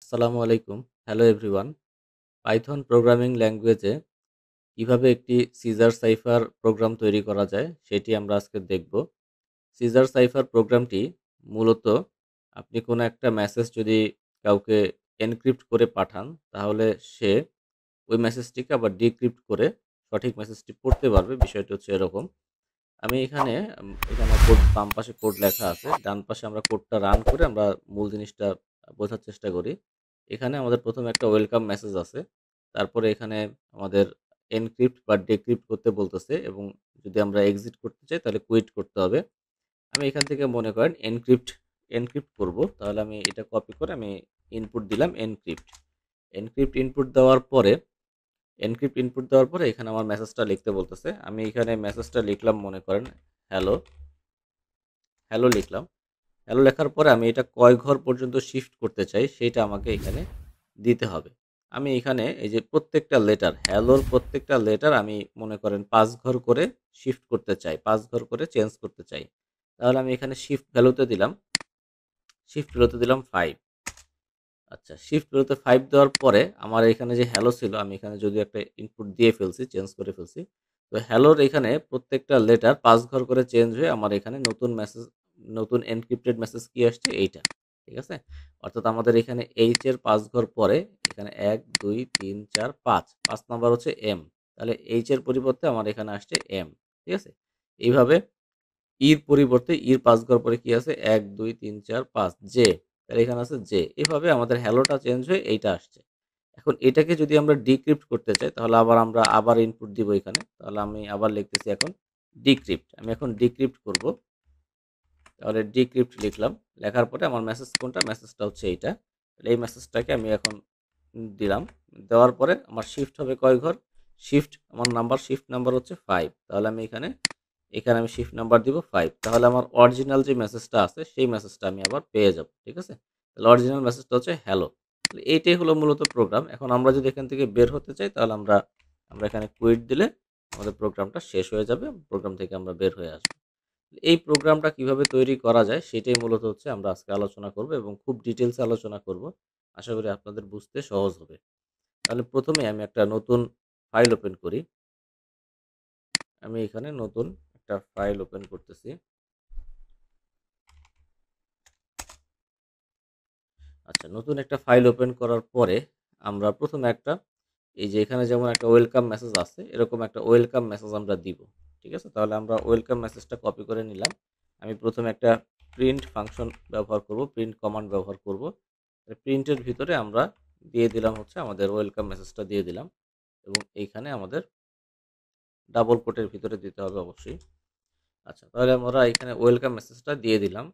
আসসালামু আলাইকুম। Hello everyone. Python programming ল্যাঙ্গুয়েজে কিভাবে একটি সিজার সাইফার প্রোগ্রাম তৈরি করা যায় সেটি আমরা আজকে দেখব। সিজার সাইফার প্রোগ্রামটি মূলত আপনি কোনো একটা মেসেজ যদি কাউকে এনক্রিপ্ট করে পাঠান, তাহলে সে ওই মেসেজটিকে আবার ডিক্রিপ্ট করে সঠিক মেসেজটি পড়তে পারবে। বিষয়টি হচ্ছে এরকম। আমি এখানে কোড, বাম পাশে কোড লেখা আছে। ডান পাশে আমরা কোডটা রান করে আমরা মূল জিনিসটা বোঝার চেষ্টা করি। এখানে আমাদের ১ম এ একটা ওয়েলকাম মেসেজ আছে। তারপরে এখানে আমাদের এনক্রিপ্ট বা ডিক্রিপ্ট করতে বলতেছে এবং যদি আমরা এক্সিট করতে চাই তাহলে কুইট করতে হবে। আমি এখান থেকে মনে করেন এনক্রিপ্ট করব। তাহলে আমি এটা কপি করে আমি ইনপুট দিলাম এনক্রিপ্ট। এনক্রিপ্ট ইনপুট দেওয়ার পরে এখানে আমার মেসেজটা লিখতে বলতেছে। আমি এখানে মেসেজটা লিখলাম, মনে করেন হ্যালো, হ্যালো লিখলাম। হ্যালো লেখার পরে আমি এটা কয় ঘর পর্যন্ত শিফট করতে চাই সেইটা আমাকে এখানে দিতে হবে। আমি এখানে এই যে প্রত্যেকটা লেটার, হ্যালোর প্রত্যেকটা লেটার আমি মনে করেন ৫ ঘর করে শিফট করতে চাই, ৫ ঘর করে চেঞ্জ করতে চাই। তাহলে আমি এখানে শিফট ভ্যালুতে দিলাম ৫। আচ্ছা, শিফট ভ্যালুতে ৫ দেওয়ার পরে আমার এখানে যে হ্যালো ছিল, আমি এখানে যদিও একটা ইনপুট দিয়ে ফেলছি, চেঞ্জ করে ফেলছি। তো হ্যালোর এখানে প্রত্যেকটা লেটার ৫ ঘর করে চেঞ্জ হয়ে আমার এখানে নতুন এনক্রিপ্টেড মেসেজ কি আসছে এইটা। ঠিক আছে? অর্থাৎ আমাদের এখানে এইচ এর ৫ ঘর পরে এখানে ১, ২, ৩, ৪, ৫। ৫ নাম্বার হচ্ছে এম। তাহলে এইচ এর পরিবর্তে আমার এখানে আসছে এম। ঠিক আছে? এইভাবে ইর পরিবর্তে ইর ৫ ঘর পরে কি আছে? ১, ২, ৩, ৪, ৫ জে। তাহলে এখানে আছে জে। এভাবে আমাদের হ্যালোটা চেঞ্জ হয়ে এইটা আসছে। এখন এটাকে যদি আমরা ডিক্রিপ্ট করতে চাই তাহলে আমরা আবার ইনপুট দিব এখানে। তাহলে আমি আবার লিখতেছি এখন ডিক্রিপ্ট। আমি এখন ডিক্রিপ্ট করব। তাহলে ডিক্রিপ্ট লিখলাম। লেখার পরে আমার মেসেজ কোনটা? মেসেজটা হচ্ছে এইটা। তাহলে এই মেসেজটাকে আমি এখন দিলাম। দেওয়ার পরে আমার শিফট হবে কয় ঘর? শিফট নাম্বার হচ্ছে ৫। তাহলে আমি এখানে আমি শিফট নাম্বার দিব ৫। তাহলে আমার অরিজিনাল যে মেসেজটা আছে সেই মেসেজটা আমি আবার পেয়ে যাব। ঠিক আছে? তাহলে অরিজিনাল মেসেজটা হচ্ছে হ্যালো। তাহলে এইটাই হলো মূলত প্রোগ্রাম। এখন আমরা যদি এখান থেকে বের হতে চাই তাহলে আমরা এখানে কুইট দিলে আমাদের প্রোগ্রামটা শেষ হয়ে যাবে। প্রোগ্রাম থেকে আমরা বের হয়ে আসব। এই প্রোগ্রামটা কিভাবে তৈরি করা যায় সেটাই মূলত হচ্ছে আমরা আজকে আলোচনা করব এবং খুব ডিটেইলসে আলোচনা করব। আশা করি আপনাদের বুঝতে সহজ হবে। তাহলে ১ম এ আমি একটা নতুন ফাইল ওপেন করি। আমি এখানে নতুন একটা ফাইল ওপেন করতেছি। আচ্ছা, নতুন একটা ফাইল ওপেন করার পরে আমরা ১ম এ এই যে এখানে যেমন একটা ওয়েলকাম মেসেজ আছে, এরকম একটা ওয়েলকাম মেসেজ আমরা দিব। ঠিক আছে? তাহলে আমরা ওয়েলকাম মেসেজটা কপি করে নিলাম। আমি ১ম এ একটা প্রিন্ট ফাংশন ব্যবহার করব, প্রিন্ট কমান্ড ব্যবহার করব। প্রিন্টের ভিতরে আমরা দিয়ে দিলাম হচ্ছে আমাদের ওয়েলকাম মেসেজটা দিয়ে দিলাম এবং এইখানে আমাদের ডাবল কোটের ভিতরে দিতে হবে অবশ্যই। আচ্ছা, তাহলে আমরা এখানে ওয়েলকাম মেসেজটা দিয়ে দিলাম।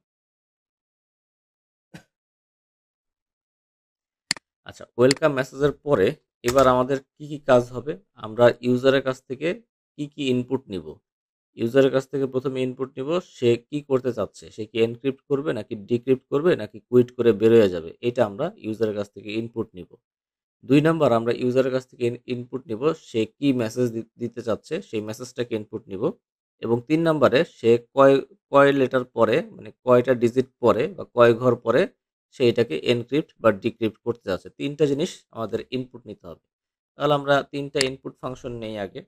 আচ্ছা, ওয়েলকাম মেসেজের পরে এবার আমাদের কি কাজ হবে? আমরা ইউজারের কাছ থেকে কি ইনপুট নিব? ইউজারের কাছ থেকে ১ম এ ইনপুট নিব, সে কি করতে চাচ্ছে? সে কি এনক্রিপ্ট করবে নাকি ডিক্রিপ্ট করবে নাকি কুইট করে বের হয়ে যাবে? এটা আমরা ইউজারের কাছ থেকে ইনপুট নিব। ২ নাম্বার আমরা ইউজারের কাছ থেকে ইনপুট নিব, সে কি মেসেজ দিতে চাচ্ছে সেই মেসেজটাকে ইনপুট নিব এবং ৩ নাম্বারে সে কয় লেটার পরে, মানে কয়টা ডিজিট পরে বা কয় ঘর পরে সে এটাকে এনক্রিপ্ট বা ডিক্রিপ্ট করতে যাচ্ছে। ৩ টা জিনিস আমাদের ইনপুট নিতে হবে। তাহলে আমরা ৩ টা ইনপুট ফাংশন নেই আগে।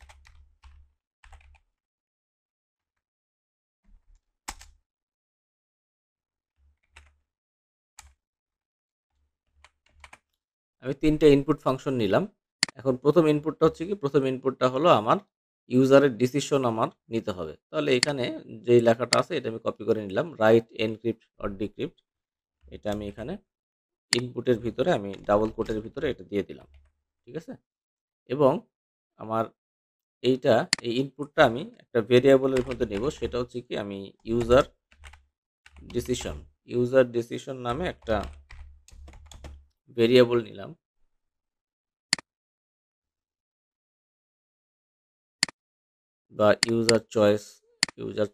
আমি ৩ টা ইনপুট ফাংশন নিলাম। এখন ১ম ইনপুটটা হচ্ছে কি? ১ম ইনপুটটা হলো আমার ইউজারের ডিসিশন আমার নিতে হবে। তাহলে এখানে যেই লেখাটা আছে এটা আমি কপি করে নিলাম। Right encrypt or decrypt. এটা আমি এখানে ইনপুটের ভিতরে আমি ডাবল কোটের ভিতরে এটা দিয়ে দিলাম। ঠিক আছে? এবং আমার এইটা এই ইনপুটটা আমি একটা ভেরিয়েবলের মধ্যে নেব। সেটা হচ্ছে কি? আমি ইউজার ডিসিশন ইউজার ডিসিশন নামে একটা ভেরিয়েবল নিলাম। বা ইউজার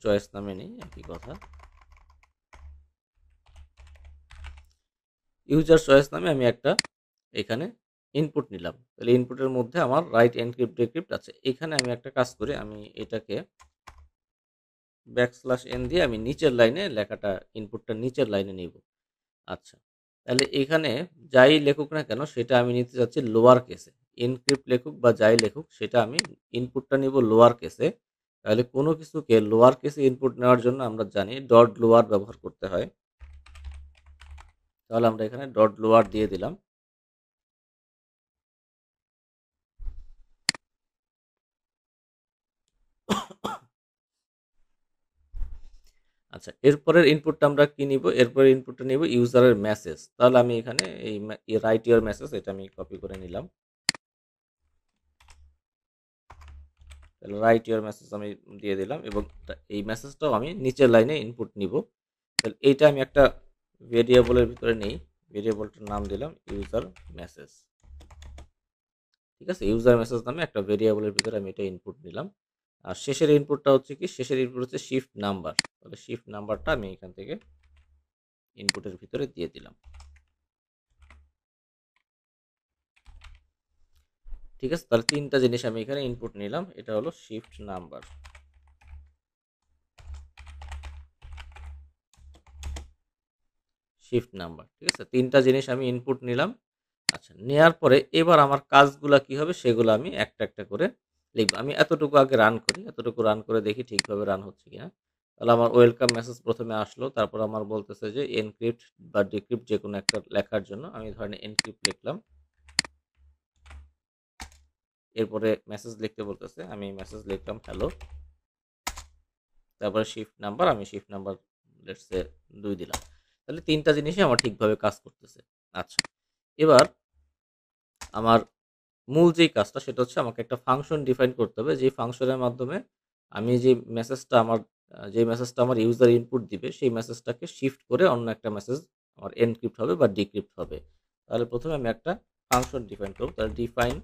চয়েস নামে নেই, একই কথা। ইউজার চয়েস নামে আমি একটা এখানে ইনপুট নিলাম। তাহলে ইনপুটের মধ্যে আমার রাইট এনক্রিপ্ট ডিক্রিপ্ট আছে। এখানে আমি একটা কাজ করি, আমি এটাকে ব্যাকস্ল্যাশ এন দিয়ে আমি নিচের লাইনে লেখাটা, ইনপুটটা নিচের লাইনে নিব। আচ্ছা, তাহলে এখানে যাই লেখুক না কেন সেটা আমি নিতে চাচ্ছি লোয়ার কেসে। এনক্রিপ্ট লেখুক বা যাই লেখুক সেটা আমি ইনপুটটা নিব লোয়ার কেসে। তাহলে কোনো কিছুকে লোয়ার কেসে ইনপুট নেওয়ার জন্য আমরা জানি ডট লোয়ার ব্যবহার করতে হয়। তাহলে আমরা এখানে ডট লোয়ার দিয়ে দিলাম। আচ্ছা, এরপরের ইনপুটটা আমরা কি নিব? এরপরের ইনপুটটা নিব ইউজারের মেসেজ। তাহলে আমি এখানে এই রাইট ইওর মেসেজ এটা আমি কপি করে নিলাম। তাহলে রাইট ইওর মেসেজ আমি দিয়ে দিলাম এবং এই মেসেজটাও আমি নিচের লাইনে ইনপুট নিব। তাহলে এইটা আমি একটা ভেরিয়েবলের ভিতরে নেই, ভেরিয়েবলটার নাম দিলাম ইউজার মেসেজ। ঠিক আছে, ইউজার মেসেজ নামে একটা ভেরিয়েবলের ভিতরে আমি এটা ইনপুট নিলাম। আর শেষের ইনপুটটা হচ্ছে কি? শেষের ইনপুট হচ্ছে শিফট নাম্বার। তাহলে শিফট নাম্বারটা আমি এখান থেকে ইনপুটের ভিতরে দিয়ে দিলাম। ঠিক আছে, তাহলে তিনটা জিনিস আমি এখানে ইনপুট নিলাম। এটা হলো শিফট নাম্বার। শিফট নাম্বার, ঠিক আছে, তিনটা জিনিস আমি ইনপুট নিলাম। আচ্ছা, নেয়ার পরে এবার আমার কাজগুলা কি হবে সেগুলো আমি একটা একটা করে লিখব। আমি এতটুকু আগে রান করি, এতটুকু রান করে দেখি ঠিকভাবে রান হচ্ছে কিনা। তাহলে আমার ওয়েলকাম মেসেজ প্রথমে আসলো, তারপর আমার বলতেছে যে এনক্রিপ্ট বা ডিক্রিপ্ট যে কোনো একটা লেখার জন্য আমি ধরেন এনক্রিপ্ট লিখলাম। এরপরে মেসেজ লিখতে বলতেছে, আমি মেসেজ লিখলাম হ্যালো। তারপরে শিফট নাম্বার, আমি শিফট নাম্বার লেটস সে 2 দিলাম। তাহলে তিনটা জিনিসই আমার ঠিকভাবে কাজ করতেছে। আচ্ছা, এবার আমার মূল যেই কাজটা সেটা হচ্ছে আমাকে একটা ফাংশন ডিফাইন করতে হবে, যে ফাংশনের মাধ্যমে আমি যে মেসেজটা আমার যে মেসেজটা আমার ইউজার ইনপুট দিবে সেই মেসেজটাকে শিফট করে অন্য একটা মেসেজ আমার এনক্রিপ্ট হবে বা ডিক্রিপ্ট হবে। তাহলে প্রথমে আমি একটা ফাংশন ডিফাইন করব। তাহলে ডিফাইন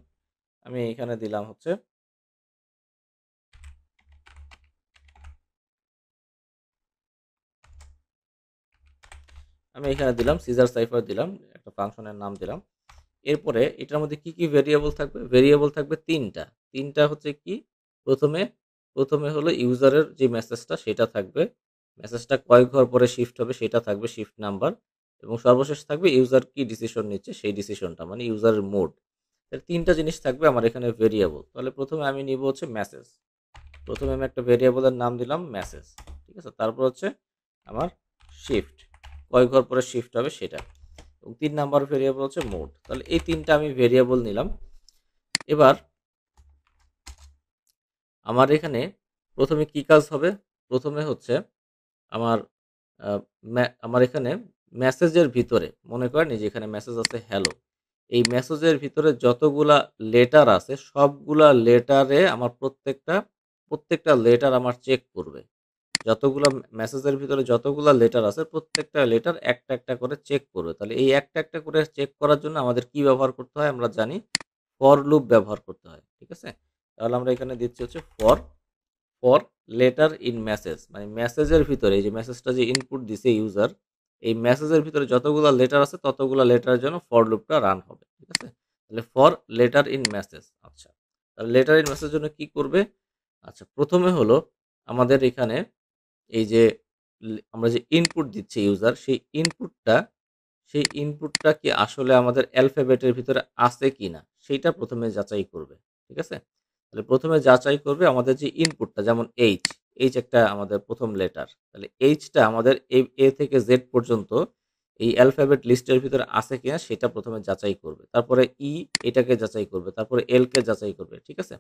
আমি এখানে দিলাম হচ্ছে সিজার সাইফার দিলাম, একটা ফাংশনের নাম দিলাম। এরপরে এটার মধ্যে কি কি ভেরিয়েবল থাকবে? ভেরিয়েবল থাকবে তিনটা। তিনটা হচ্ছে কি? প্রথমে প্রথমে হলো ইউজারের যে মেসেজটা সেটা থাকবে, মেসেজটা কয় ঘর পরে শিফট হবে সেটা থাকবে শিফট নাম্বার, এবং সর্বশেষ থাকবে ইউজার কি ডিসিশন নিচ্ছে সেই ডিসিশনটা, মানে ইউজারের মোড। তিনটা জিনিস থাকবে আমার এখানে ভেরিয়েবল। তাহলে প্রথমে আমি নিব হচ্ছে মেসেজ। প্রথমে আমি একটা ভেরিয়েবলের নাম দিলাম মেসেজ। ঠিক আছে, তারপর হচ্ছে আমার শিফট, কয় ঘর পরে শিফট হবে সেটা, এবং 3 নাম্বার ভেরিয়েবল হচ্ছে মোড। তাহলে এই তিনটা আমি ভেরিয়েবল নিলাম। এবার আমার এখানে প্রথমে কি কাজ হবে? প্রথমে হচ্ছে আমার আমার এখানে মেসেজের ভিতরে মনে করেন এই যে এখানে মেসেজ আছে হ্যালো, এই মেসেজের ভিতরে যতগুলা লেটার আছে সবগুলা লেটারে আমার প্রত্যেকটা লেটার আমার চেক করবে। যতগুলা মেসেজের ভিতরে যতগুলা লেটার আছে প্রত্যেকটা লেটার একটা একটা করে চেক করবে। তাহলে এই একটা একটা করে চেক করার জন্য আমাদের কি ব্যবহার করতে হয়? আমরা জানি ফর লুপ ব্যবহার করতে হয়। ঠিক আছে, তাহলে আমরা এখানে দিচ্ছি হচ্ছে for for letter in message, মানে মেসেজের ভিতরে এই যে মেসেজটা যে ইনপুট দিছে ইউজার, এই মেসেজের ভিতরে যতগুলা লেটার আছে ততগুলা লেটারের জন্য ফর লুপটা রান হবে। ঠিক আছে, তাহলে ফর লেটার ইন মেসেজ। আচ্ছা, তাহলে লেটার ইন মেসেজের জন্য কি করবে? আচ্ছা, প্রথমে হলো আমাদের এখানে এই যে আমরা যে ইনপুট দিচ্ছি ইউজার, সেই ইনপুটটা কি আসলে আমাদের অ্যালফাবেটের ভিতরে আছে কিনা সেইটা প্রথমে যাচাই করবে। ঠিক আছে, তাহলে প্রথমে যাচাই করবে আমাদের যে ইনপুটটা, যেমন এইচ, এইচ একটা আমাদের প্রথম লেটার, তাহলে এইচটা আমাদের এ থেকে জেড পর্যন্ত এই অ্যালফাবেট লিস্টের ভিতরে আছে কিনা সেটা প্রথমে যাচাই করবে। তারপরে ই, এটাকে যাচাই করবে, তারপরে এল কে যাচাই করবে। ঠিক আছে,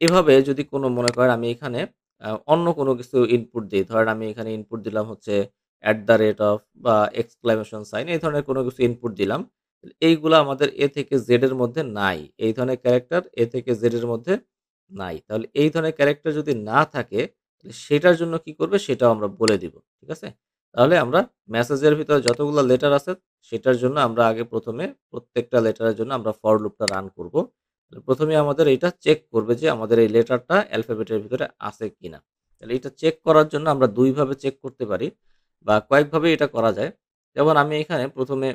এভাবে যদি কোনো মনে করেন আমি এখানে অন্য কোনো কিছু ইনপুট দিই, ধরেন আমি এখানে ইনপুট দিলাম হচ্ছে @ বা এক্সক্লামেশন সাইন, এই ধরনের কোনো কিছু ইনপুট দিলাম, এইগুলো আমাদের এ থেকে জেড এর মধ্যে নাই, এই ধরনের ক্যারেক্টার এ থেকে জেড এর মধ্যে নাই। তাহলে এই ধরনের ক্যারেক্টার যদি না থাকে তাহলে সেটার জন্য কি করবে সেটাও আমরা বলে দিব। ঠিক আছে, তাহলে আমরা মেসেজের ভিতরে যতগুলো লেটার আছে সেটার জন্য আমরা আগে প্রথমে প্রত্যেকটা লেটারের জন্য আমরা ফর লুপটা রান করব। প্রথমে আমাদের এটা চেক করবে যে আমাদের এই লেটারটা অ্যালফাবেটের ভিতরে আছে কিনা। তাহলে এটা চেক করার জন্য আমরা দুইভাবে চেক করতে পারি বা কয়েকভাবে এটা করা যায়। যেমন আমি এখানে প্রথমে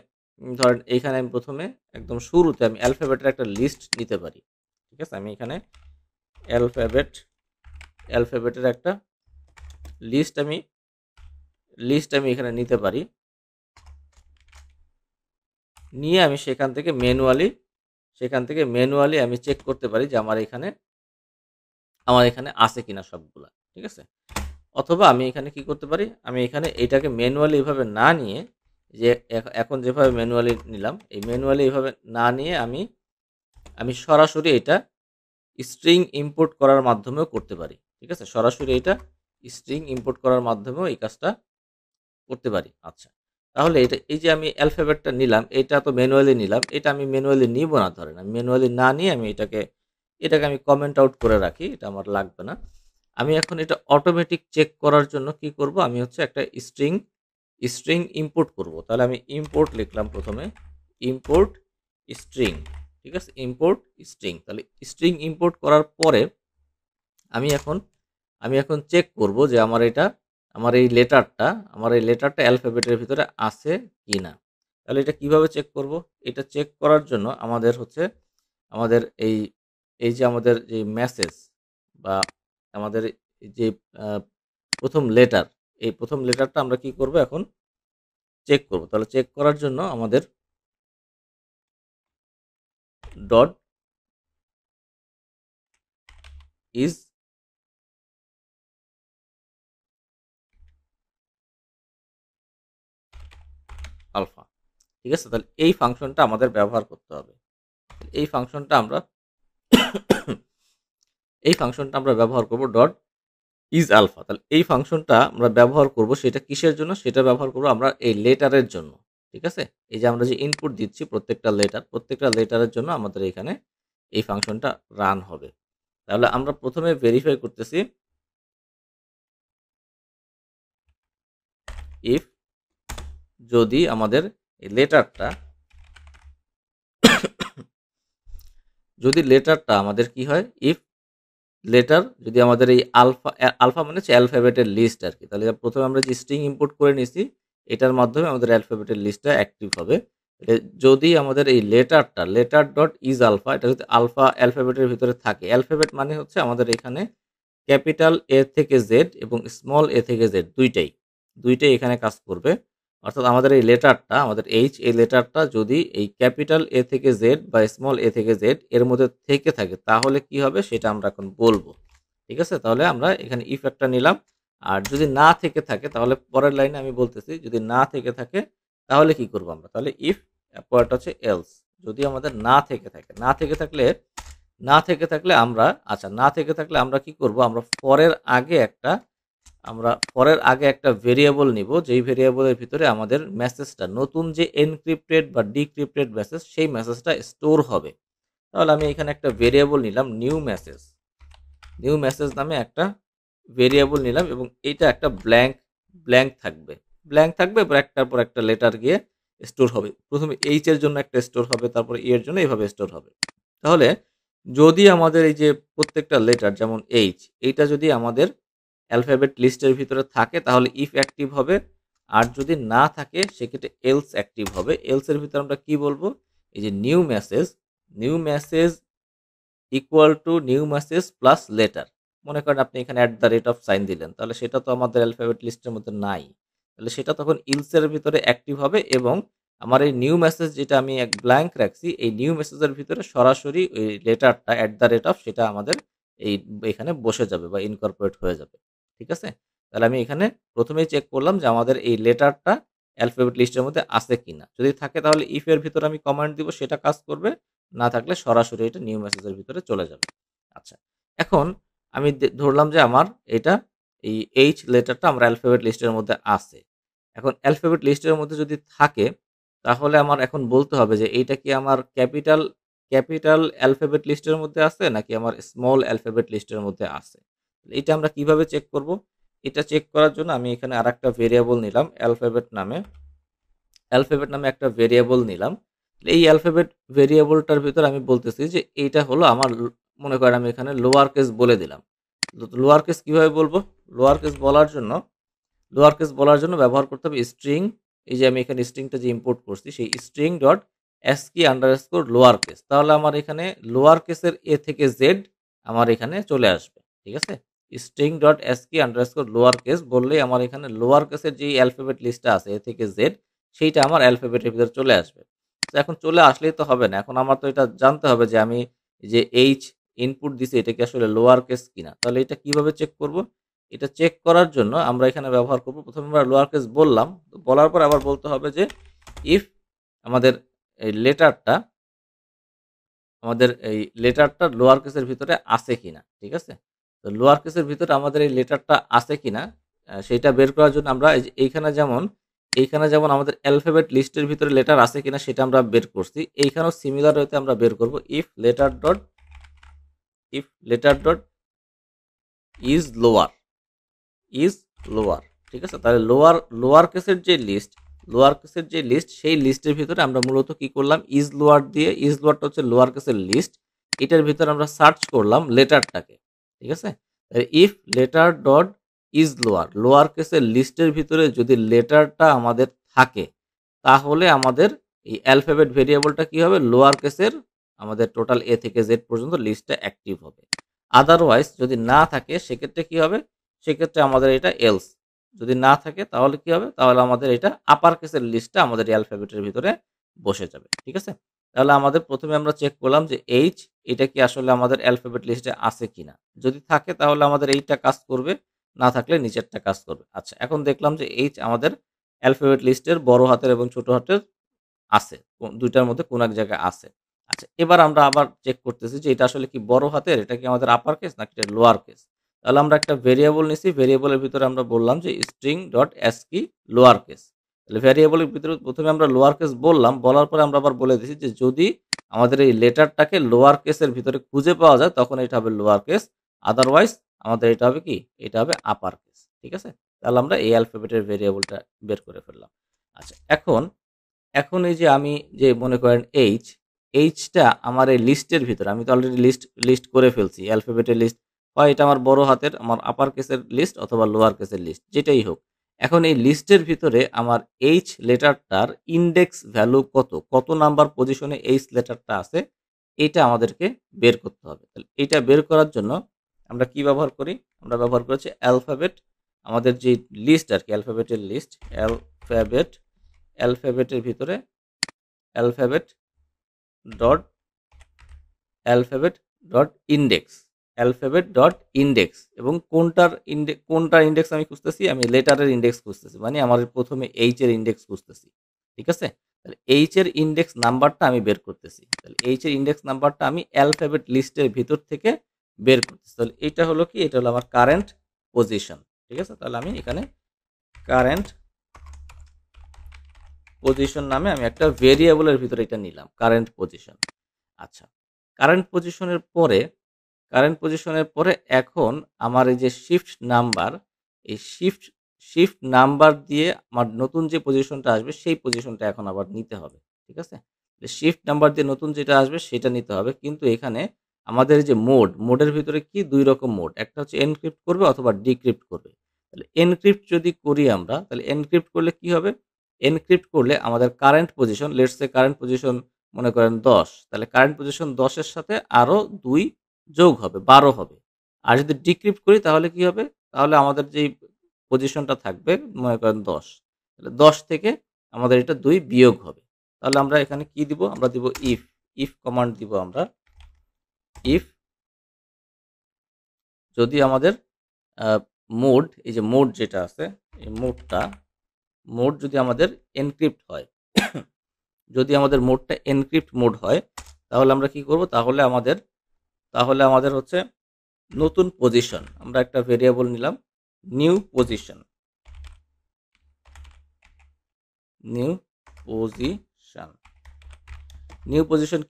ধরেন এইখানে আমি প্রথমে একদম শুরুতে আমি অ্যালফাবেটের একটা লিস্ট নিতে পারি। ঠিক আছে, আমি এখানে অ্যালফাবেট অ্যালফাবেটের একটা লিস্ট আমি এখানে নিতে পারি। নিয়ে আমি সেখান থেকে ম্যানুয়ালি আমি চেক করতে পারি যে আমার এখানে আছে কিনা সবগুলা। ঠিক আছে? অথবা আমি এখানে কি করতে পারি, আমি এখানে এইটাকে ম্যানুয়ালি এভাবে না নিয়ে, যে এখন যেভাবে ম্যানুয়ালি নিলাম, এই ম্যানুয়ালি এভাবে না নিয়ে আমি সরাসরি এটা স্ট্রিং ইম্পোর্ট করার মাধ্যমেও করতে পারি। ঠিক আছে? সরাসরি এটা স্ট্রিং ইম্পোর্ট করার মাধ্যমেও এই কাজটা করতে পারি। আচ্ছা, তাহলে এই যে আমি অ্যালফাবেটটা নিলাম, এটা তো ম্যানুয়ালি নিলাম, এটা আমি ম্যানুয়ালি নিব না, ধরেন আমি ম্যানুয়ালি না নিয়ে আমি এটাকে আমি কমেন্ট আউট করে রাখি, এটা আমার লাগবে না। আমি এখন এটা অটোমেটিক চেক করার জন্য কি করব, আমি হচ্ছে একটা স্ট্রিং ইম্পোর্ট করব। তাহলে আমি ইম্পোর্ট লিখলাম প্রথমে, ইম্পোর্ট স্ট্রিং। ঠিক আছে? Import string. তাহলে স্ট্রিং ইম্পোর্ট করার পরে আমি এখন চেক করব যে আমার এই লেটারটা অ্যালফাবেটের ভিতরে আছে কিনা। তাহলে এটা কিভাবে চেক করব? এটা চেক করার জন্য আমাদের এই যে আমাদের যে মেসেজ বা আমাদের যে প্রথম লেটার, এই প্রথম লেটারটা আমরা কি করব, এখন চেক করব। তাহলে চেক করার জন্য আমাদের ডট ইজ আলফা। ঠিক আছে? তাহলে এই ফাংশনটা আমাদের ব্যবহার করতে হবে। এই ফাংশনটা আমরা ব্যবহার করব ডট ইজ আলফা। তাহলে এই ফাংশনটা আমরা ব্যবহার করব, সেটা কিসের জন্য? সেটা ব্যবহার করব আমরা এই লেটারের জন্য। ঠিক আছে? এই যে আমরা যে ইনপুট দিচ্ছি প্রত্যেকটা লেটারের জন্য আমাদের এখানে এই ফাংশনটা রান হবে। তাহলে আমরা প্রথমে ভেরিফাই করতেছি, ইফ যদি আমাদের এই লেটারটা আমাদের কি হয়, ইফ লেটার যদি আমাদের এই আলফা মানে হচ্ছে অ্যালফাবেটের লিস্ট আর কি। তাহলে প্রথমে আমরা যে স্ট্রিং ইম্পোর্ট করে নিছি, এটার মাধ্যমে আমাদের অ্যালফাবেটের লিস্টটা অ্যাক্টিভ হবে। যদি আমাদের এই লেটার ডট ইজ আলফা, এটা যদি আলফা অ্যালফাবেটের ভিতরে থাকে, অ্যালফাবেট মানে হচ্ছে আমাদের এখানে ক্যাপিটাল এ থেকে জেড এবং স্মল এ থেকে জেড দুইটাই এখানে কাজ করবে। অর্থাৎ আমাদের এই লেটারটা, আমাদের এই লেটারটা যদি এই ক্যাপিটাল এ থেকে জেড বা স্মল এ থেকে জেড এর মধ্যে থেকে থাকে, তাহলে কি হবে সেটা আমরা এখন বলবো। ঠিক আছে? তাহলে আমরা এখানে ইফ একটা নিলাম। আর যদি না থেকে থাকে, তাহলে পরের লাইনে আমি বলতেছি, যদি না থেকে থাকে তাহলে কি করব আমরা, তাহলে ইফ পরেরটা হচ্ছে এলস। যদি আমাদের না থেকে থাকলে আমরা, আচ্ছা, না থেকে থাকলে আমরা কি করব, আমরা পরের আগে একটা ভেরিয়েবল নিব, যেই ভেরিয়েবলের ভিতরে আমাদের মেসেজটা, নতুন যে এনক্রিপ্টেড বা ডিক্রিপ্টেড মেসেজ, সেই মেসেজটা স্টোর হবে। তাহলে আমি এখানে একটা ভেরিয়েবল নিলাম, নিউ মেসেজ নামে একটা ভেরিয়েবল নিলাম, এবং এইটা একটা ব্ল্যাঙ্ক থাকবে এবার একটার পর একটা লেটার গিয়ে স্টোর হবে। প্রথমে এইচ এর জন্য একটা স্টোর হবে, তারপরে ই এর জন্য এইভাবে স্টোর হবে। তাহলে যদি আমাদের এই যে প্রত্যেকটা লেটার, যেমন এইচ, এইটা যদি আমাদের অ্যালফাবেট লিস্টের ভিতরে থাকে, তাহলে ইফ অ্যাক্টিভ হবে। আর যদি না থাকে, সেক্ষেত্রে এলস অ্যাক্টিভ হবে। এলস এর ভিতরে আমরা কি বলবো, এই যে new message equal to new message plus letter. মনে করেন আপনি এখানে @ দিলেন, তাহলে সেটা তো আমাদের অ্যালফাবেট লিস্টের মধ্যে নাই। তাহলে সেটা তখন ইলসের ভিতরে অ্যাক্টিভ হবে, এবং আমার এই নিউ মেসেজ যেটা আমি এক ব্ল্যাঙ্ক রাখছি, এই নিউ মেসেজের ভিতরে সরাসরি ওই লেটারটা সেটা আমাদের এখানে বসে যাবে বা ইনকর্পোরেট হয়ে যাবে। ঠিক আছে? তাহলে আমি এখানে প্রথমেই চেক করলাম যে আমাদের এই লেটারটা অ্যালফাবেট লিস্টের মধ্যে আছে কিনা। যদি থাকে তাহলে ইফ এর ভিতরে আমি কমান্ড দিব, সেটা কাজ করবে। না থাকলে সরাসরি এটা নিউ মেসেজের ভিতরে চলে যাবে। আচ্ছা, এখন আমি ধরলাম যে আমার এই এইচ লেটারটা আমার অ্যালফাবেট লিস্টের মধ্যে আছে। এখন অ্যালফাবেট লিস্টের মধ্যে যদি থাকে, তাহলে আমার এখন বলতে হবে যে এইটা কি আমার ক্যাপিটাল অ্যালফাবেট লিস্টের মধ্যে আছে, নাকি আমার স্মল অ্যালফাবেট লিস্টের মধ্যে আছে। এটা আমরা কিভাবে চেক করব? এটা চেক করার জন্য আমি এখানে আরেকটা ভেরিয়েবল নিলাম, অ্যালফাবেট নামে একটা ভেরিয়েবল নিলাম। এই অ্যালফাবেট ভেরিয়েবলটার ভিতর আমি বলতেছি যে এইটা হলো আমার, মনে করেন আমি এখানে লোয়ার কেস বলে দিলাম। লোয়ার কেস কিভাবে বলবো? লোয়ার কেস বলার জন্য ব্যবহার করতে হবে স্ট্রিং। এই যে আমি এখানে স্ট্রিংটা যে ইম্পোর্ট করছি, সেই string dot এসকি underscore lower case. তাহলে আমার এখানে লোয়ার কেসের এ থেকে জেড আমার এখানে চলে আসবে। ঠিক আছে? String dot এসকি underscore lower case বললেই আমার এখানে লোয়ার কেসের যে অ্যালফাবেট লিস্টটা আছে এ থেকে জেড, সেইটা আমার অ্যালফাবেটের ভিতরে চলে আসবে। তো এখন চলে আসলেই তো হবে না। এখন আমার তো এটা জানতে হবে যে আমি যে এইচ ইনপুট দিছি এটা কি আসলে লোয়ার কেস কিনা। তাহলে এটা কিভাবে চেক করব? এটা চেক করার জন্য আমরা এখানে ব্যবহার করব, প্রথমে আমরা লোয়ার কেস বললাম। বলার পর আবার বলতে হবে যে ইফ আমাদের এই লেটারটা লোয়ার কেসের ভিতরে আছে কিনা। ঠিক আছে? তো লোয়ার কেসের ভিতরে আমাদের এই লেটারটা আছে কিনা সেইটা বের করার জন্য আমরা এইখানে যেমন আমাদের অ্যালফাবেট লিস্টের ভিতরে লেটার আছে কিনা সেটা আমরা বের করছি। এইখানেও সিমিলার ওয়েতে আমরা বের করব if letter dot is lower is lower. ঠিক আছে? তাহলে লোয়ার কেসের যে লিস্ট সেই লিস্টের ভিতরে আমরা মূলত কি করলাম, ইজ লোয়ারটা হচ্ছে লোয়ার কেসের লিস্ট। এটার ভিতরে আমরা সার্চ করলাম লেটারটাকে। ঠিক আছে? If letter dot is lower কেসের লিস্টের ভিতরে যদি লেটারটা আমাদের থাকে তাহলে আমাদের এই অ্যালফাবেট ভেরিয়েবলটা কি হবে, লোয়ার কেসের আমাদের টোটাল এ থেকে জেড পর্যন্ত লিস্টটা অ্যাক্টিভ হবে। আদারওয়াইজ যদি না থাকে সেক্ষেত্রে কি হবে, সেক্ষেত্রে আমাদের এটা এলস। যদি না থাকে তাহলে কি হবে, তাহলে আমাদের এটা আপার কেসের লিস্টটা আমাদের অ্যালফাবেটের ভিতরে বসে যাবে। ঠিক আছে? তাহলে আমাদের প্রথমে আমরা চেক করলাম যে এইচ এটা কি আসলে আমাদের অ্যালফাবেট লিস্টে আছে কিনা। যদি থাকে তাহলে আমাদের এইটা কাজ করবে, না থাকলে নিচেরটা কাজ করবে। আচ্ছা, এখন দেখলাম যে এইচ আমাদের অ্যালফাবেট লিস্টের বড় হাতের এবং ছোট হাতের আছে, দুইটার মধ্যে কোন এক জায়গায় আছে। আচ্ছা, এবার আমরা আবার চেক করতেছি যে এটা আসলে কি বড় হাতের, এটা কি আমাদের আপার কেস নাকি এটা লোয়ার কেস। তাহলে আমরা একটা ভেরিয়েবল নিছি, ভেরিয়েবলের ভিতরে আমরা বললাম যে স্ট্রিং ডট এস কি লোয়ার কেস। তাহলে ভেরিয়েবলের ভিতরে প্রথমে আমরা লোয়ার কেস বললাম, বলার পরে আমরা আবার বলে দিছি যে যদি আমাদের এই লেটারটাকে লোয়ার কেসের ভিতরে খুঁজে পাওয়া যায় তখন এটা হবে লোয়ার কেস, আদারওয়াইজ আমাদের এটা হবে কি, এটা হবে আপার কেস। ঠিক আছে? তাহলে আমরা এই অ্যালফাবেটের ভেরিয়েবলটা বের করে ফেললাম। আচ্ছা, এখন এই যে আমি যে মনে করেন এইচটা আমার এই লিস্টের ভিতরে, আমি তো অলরেডি লিস্ট করে ফেলছি অ্যালফাবেটের লিস্ট, হয় এটা আমার বড় হাতের আমার আপার কেসের লিস্ট অথবা লোয়ার কেসের লিস্ট, যেটাই হোক। এখন এই লিস্টের ভিতরে আমার এইচ লেটারটার ইন্ডেক্স ভ্যালু কত নাম্বার পজিশনে এইচ লেটারটা আছে, এটা আমাদেরকে বের করতে হবে। তাহলে এটা বের করার জন্য আমরা কি ব্যবহার করি, আমরা ব্যবহার করেছি অ্যালফাবেট, আমাদের যে লিস্ট আর কি, অ্যালফাবেটের লিস্ট, অ্যালফাবেটের ভিতরে alphabet dot alphabet dot index এবং কোনটার ইন্ডেক্স আমি খুঁজতেছি, আমি লেটারের ইন্ডেক্স খুঁজতেছি, মানে আমার প্রথমে এইচ এর ইন্ডেক্স খুঁজতেছি। ঠিক আছে? তাহলে এইচ এর ইন্ডেক্স নাম্বারটা আমি বের করতেছি। তাহলে এইচ এর ইন্ডেক্স নাম্বারটা আমি অ্যালফাবেট লিস্টের ভিতর থেকে বের করতেছি। তাহলে এটা হলো কি, এটা হলো আমার কারেন্ট পজিশন। ঠিক আছে? তাহলে আমি এখানে কারেন্ট পজিশন নামে আমি একটা ভেরিয়েবলের ভিতরে এটা নিলাম, কারেন্ট পজিশন। আচ্ছা, কারেন্ট পজিশনের পরে এখন আমার এই যে এই শিফট নাম্বার দিয়ে আমার নতুন যে পজিশনটা আসবে সেই পজিশনটা এখন আবার নিতে হবে। ঠিক আছে? শিফট নাম্বার দিয়ে নতুন যেটা আসবে সেটা নিতে হবে, কিন্তু এখানে আমাদের যে মোডের ভিতরে কি দুই রকম মোড, একটা হচ্ছে এনক্রিপ্ট করবে অথবা ডিক্রিপ্ট করবে। তাহলে এনক্রিপ্ট যদি করি আমরা, তাহলে এনক্রিপ্ট করলে কি হবে, এনক্রিপ্ট করলে আমাদের current position, let's say current position মনে করেন 10, তাহলে কারেন্ট পজিশন 10 এর সাথে আরো 2 যোগ হবে, 12 হবে। আর যদি ডিক্রিপ্ট করি তাহলে কি হবে, তাহলে আমাদের যেই পজিশনটা থাকবে মনে করেন 10, তাহলে 10 থেকে আমাদের এটা 2 বিয়োগ হবে। তাহলে আমরা এখানে কি দিব, আমরা দিব ইফ কমান্ড দিব আমরা। ইফ যদি আমাদের এই যে মোড যেটা আছে, এই মোড যদি আমাদের এনক্রিপ্ট হয় যদি আমাদের মোডটা এনক্রিপ্ট মোড হয় তাহলে আমরা কি করব, তাহলে আমাদের হচ্ছে নতুন পজিশন, আমরা একটা ভেরিয়েবল নিলাম নিউ পজিশন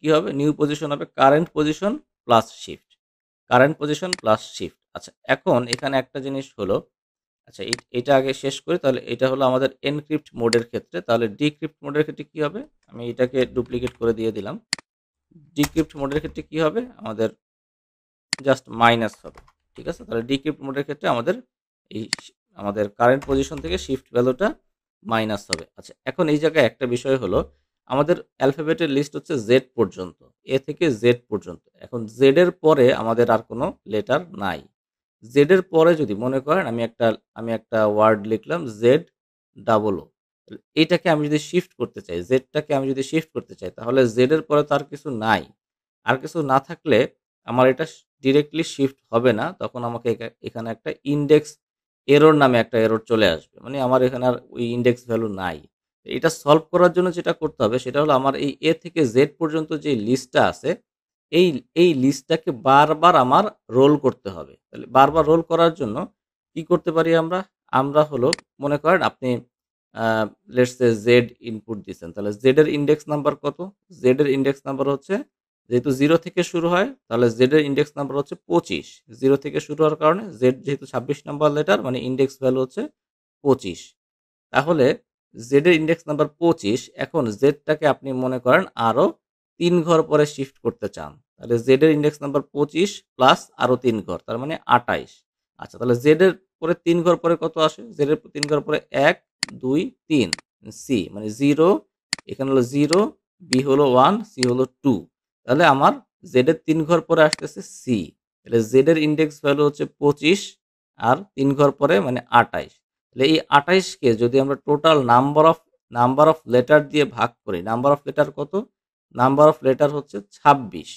কি হবে, নিউ পজিশন হবে কারেন্ট পজিশন প্লাস শিফট। আচ্ছা, এখন এখানে একটা জিনিস হলো, আচ্ছা এটা আগে শেষ করি। তাহলে এটা হলো আমাদের এনক্রিপ্ট মোডের ক্ষেত্রে। তাহলে ডিক্রিপ্ট মোডের ক্ষেত্রে কি হবে, আমি এটাকে ডুপ্লিকেট করে দিয়ে দিলাম। ডিক্রিপ্ট মোডের ক্ষেত্রে কি হবে, আমাদের জাস্ট মাইনাস হবে। ঠিক আছে? তাহলে ডিক্রিপ্ট মোডের ক্ষেত্রে আমাদের কারেন্ট পজিশন থেকে শিফট ভ্যালুটা মাইনাস হবে। আচ্ছা, এখন এই জায়গায় একটা বিষয় হলো, আমাদের অ্যালফাবেটের লিস্ট হচ্ছে জেড পর্যন্ত, এ থেকে জেড পর্যন্ত। এখন জেড এর পরে আমাদের আর কোনো লেটার নাই। জেড এর পরে যদি মনে করেন আমি একটা ওয়ার্ড লিখলাম জেড ডাবল ও, এইটাকে আমি যদি শিফট করতে চাই, জেডটাকে আমি যদি শিফট করতে চাই, তাহলে জেড এর পরে তো আর কিছু নাই। আর কিছু না থাকলে আমার এটা ডিরেক্টলি শিফট হবে না। তখন আমাকে এখানে একটা ইনডেক্স এরর নামে একটা এরর চলে আসবে। মানে আমার এখানে আর ওই ইনডেক্স ভ্যালু নাই। এটা সলভ করার জন্য যেটা করতে হবে সেটা হলো আমার এই এ থেকে জেড পর্যন্ত যে লিস্টটা আছে, এই এই লিস্টটাকে বারবার আমার রোল করতে হবে। তাহলে বারবার রোল করার জন্য কি করতে পারি আমরা? আমরা হলো মনে করেন আপনি আ লেটস সে জেড ইনপুট দিছেন। তাহলে জেড এর ইনডেক্স নাম্বার কত? জেড এর ইনডেক্স নাম্বার হচ্ছে, যেহেতু 0 থেকে শুরু হয়, তাহলে জেড এর ইনডেক্স নাম্বার হচ্ছে 25। 0 থেকে শুরু হওয়ার কারণে জেড যেহেতু 26 নাম্বার লেটার, মানে ইনডেক্স ভ্যালু হচ্ছে 25। তাহলে জেড এর ইনডেক্স নাম্বার 25, এখন জেডটাকে আপনি মনে করেন আরো ৩ ঘর পরে শিফট করতে চান। তাহলে জেড এর ইনডেক্স নাম্বার 25 প্লাস আরো ৩ ঘর, তার মানে 28। আচ্ছা, তাহলে জেড এর পরে ৩ ঘর পরে কত আসে? জেড এর ৩ ঘর পরে ১, ২, ৩, সি মানে 0, এখানে হলো 0, বি হলো 1, সি হলো 2। তাহলে আমার জেড এর ৩ ঘর পরে আসতেছে সি। তাহলে জেড এর ইনডেক্স ভ্যালু হচ্ছে 25 আর ৩ ঘর পরে মানে 28। তাহলে এই 28 কে যদি আমরা টোটাল নাম্বার অফ লেটার দিয়ে ভাগ করি, নাম্বার অফ লেটার কত? নাম্বার অফ লেটার হচ্ছে 26।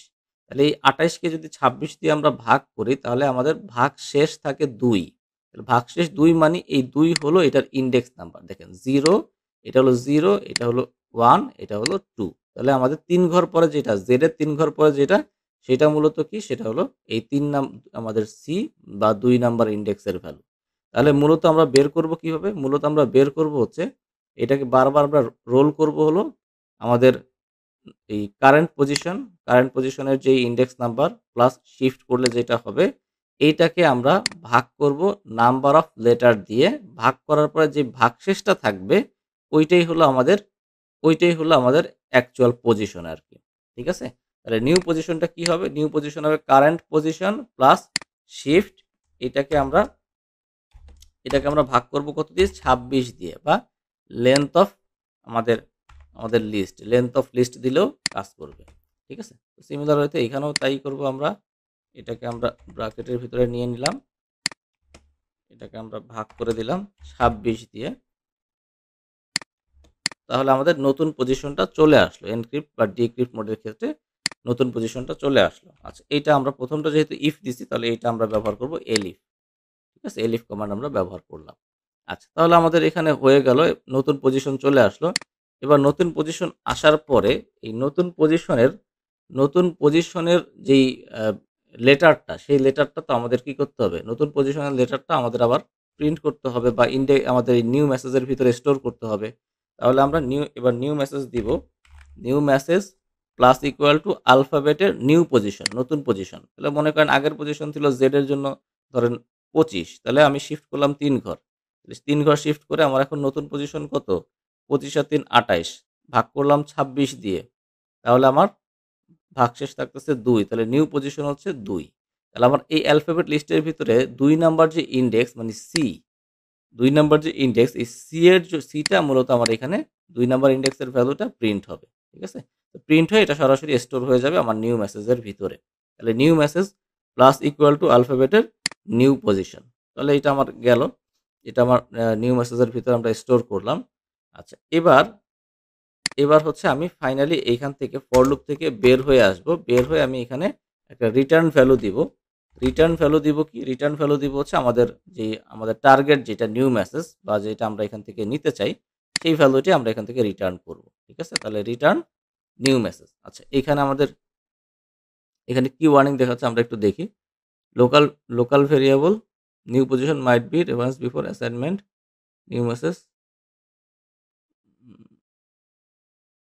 তাহলে এই 28 কে যদি 26 দিয়ে আমরা ভাগ করি, তাহলে আমাদের ভাগশেষ থাকে 2। তাহলে ভাগশেষ 2 মানে এই 2 হলো এটার ইনডেক্স নাম্বার। দেখেন 0, এটা হলো 0, এটা হলো 1, এটা হলো 2। তাহলে আমাদের ৩ ঘর পরে যেটা, জেড এর ৩ ঘর পরে যেটা, সেটা মূলত কি? সেটা হলো এই ৩ আমাদের সি বা ২ নাম্বার ইনডেক্সের ভ্যালু। তাহলে মূলত আমরা বের করব কিভাবে? মূলত আমরা বের করব হচ্ছে, এটাকে বারবার আমরা রোল করব হলো আমাদের এই কারেন্ট পজিশনের যে ইনডেক্স নাম্বার প্লাস শিফট করলে যেটা হবে, এইটাকে আমরা ভাগ করব নাম্বার অফ লেটার দিয়ে। ভাগ করার পরে যে ভাগশেষটা থাকবে, ওইটাই হলো আমাদের ওইটাই হলো আমাদের অ্যাকচুয়াল পজিশন আরকি। ঠিক আছে? তাহলে নিউ পজিশনটা কি হবে? নিউ পজিশন হবে কারেন্ট পজিশন প্লাস শিফট। এটাকে আমরা ভাগ করব কত দিয়ে? 26 দিয়ে, বা লেন্থ অফ আমাদের লেন্থ অফ লিস্ট দিলেও কাজ করবে। ঠিক আছে? তো সিমিলার হয়তো এখানেও তাই করব আমরা। এটাকে আমরা ব্র্যাকেটের ভিতরে নিয়ে নিলাম। এটাকে আমরা ভাগ করে দিলাম 26 দিয়ে। তাহলে আমাদের নতুন পজিশনটা চলে আসলো। এনক্রিপ্ট বা ডিক্রিপ্ট মোডের ক্ষেত্রে নতুন পজিশনটা চলে আসলো। আচ্ছা, এইটা আমরা প্রথমটা যেহেতু ইফ দিছি, তাহলে এইটা আমরা ব্যবহার করব এলিফ। ঠিক আছে? এলিফ কমান্ড আমরা ব্যবহার করলাম। আচ্ছা, তাহলে আমাদের এখানে হয়ে গেল, নতুন পজিশন চলে আসলো। এবার নতুন পজিশন আসার পরে এই নতুন পজিশনের যেই লেটারটা, সেই লেটারটা তো আমাদের কি করতে হবে? নতুন পজিশনের লেটারটা আমাদের আবার প্রিন্ট করতে হবে বা আমাদের এই নিউ মেসেজের ভিতরে স্টোর করতে হবে। তাহলে আমরা নিউ মেসেজ দিব। New message plus equal to আলফাবেটের নিউ পজিশন, নতুন পজিশন। তাহলে মনে করেন আগের পজিশন ছিল জেড এর জন্য ধরেন 25, তাহলে আমি শিফট করলাম ৩ ঘর। ৩ ঘর শিফট করে আমার এখন নতুন পজিশন কত? 25 আর ৩ 28, ভাগ করলাম 26 দিয়ে। তাহলে আমার ভাগশেষ থাকতেছে 2। তাহলে নিউ পজিশন হচ্ছে 2। তাহলে আমার এই অ্যালফাবেট লিস্টের ভিতরে ২ নাম্বার যে ইনডেক্স মানে সি, ২ নাম্বার যে ইনডেক্স, এই সিটা মূলত আমার এখানে ২ নাম্বার ইনডেক্সের ভ্যালুটা প্রিন্ট হবে। ঠিক আছে? তো প্রিন্ট হয়ে এটা সরাসরি স্টোর হয়ে যাবে আমার নিউ মেসেজের ভিতরে। তাহলে new message plus equal to আলফাবেটের নিউ পজিশন। তাহলে এটা আমার গেল। এটা আমার নিউ মেসেজের ভিতরে আমরা স্টোর করলাম। আচ্ছা, এবার হচ্ছে আমি ফাইনালি এইখান থেকে ফর লুপ থেকে বের হয়ে আসব। বের হয়ে আমি এখানে একটা রিটার্ন ভ্যালু দিব। রিটার্ন ভ্যালু দিব কি? রিটার্ন ভ্যালু দিব হচ্ছে আমাদের টার্গেট যেটা নিউ মেসেজ বা যেটা আমরা এখান থেকে নিতে চাই, সেই ভ্যালুটি আমরা এখান থেকে রিটার্ন করব। ঠিক আছে? তাহলে রিটার্ন নিউ মেসেজ। আচ্ছা, এখানে কি ওয়ার্নিং দেখাচ্ছে আমরা একটু দেখি। Local local variable new position might be reference before assignment new message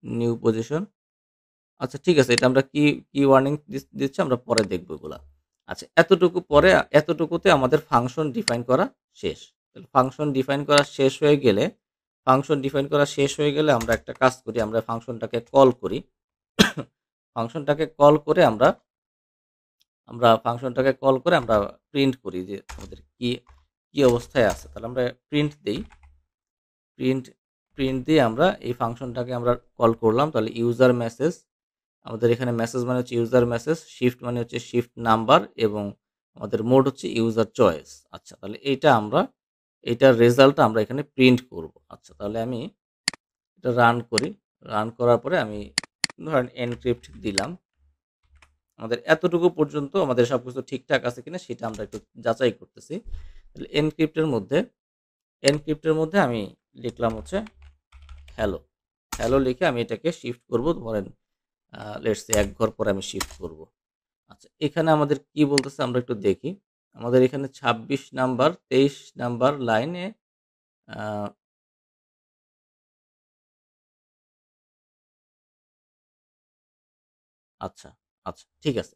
new position. আচ্ছা, ঠিক আছে। এটা আমরা কি ওয়ার্নিং দিচ্ছে আমরা পরে দেখব এগুলা। আচ্ছা, এতটুকুতে আমাদের ফাংশন ডিফাইন করা শেষ। তাহলে ফাংশন ডিফাইন করা শেষ হয়ে গেলে আমরা একটা কাজ করি, আমরা ফাংশনটাকে কল করি। ফাংশনটাকে কল করে আমরা প্রিন্ট করি যে আমাদের কি অবস্থায় আছে। তাহলে আমরা প্রিন্ট দেই। প্রিন্ট প্রিন্ট দিয়ে আমরা এই ফাংশনটাকে আমরা কল করলাম। তাহলে ইউজার মেসেজ, আমাদের এখানে মেসেজ মানে হচ্ছে ইউজার মেসেজ, শিফট মানে হচ্ছে শিফট নাম্বার, এবং আমাদের মোড হচ্ছে ইউজার চয়েস। আচ্ছা, তাহলে এইটার রেজাল্টটা আমরা এখানে প্রিন্ট করব। আচ্ছা, তাহলে আমি এটা রান করি। রান করার পরে আমি ধরেন এনক্রিপ্ট দিলাম। আমাদের এতটুকু পর্যন্ত আমাদের সবকিছু ঠিকঠাক আছে কিনা সেটা আমরা একটু যাচাই করতেছি। তাহলে এনক্রিপ্টের মধ্যে আমি লিখলাম হচ্ছে হ্যালো। হ্যালো লিখে আমি এটাকে শিফট করব, ধরেন লেটস সে ১ ঘর পরে আমি শিফট করব। আচ্ছা, এখানে আমাদের কি বলতেছে আমরা একটু দেখি। আমাদের এখানে ২৬ নাম্বার ২৩ নাম্বার লাইনে আ আচ্ছা, আচ্ছা, ঠিক আছে।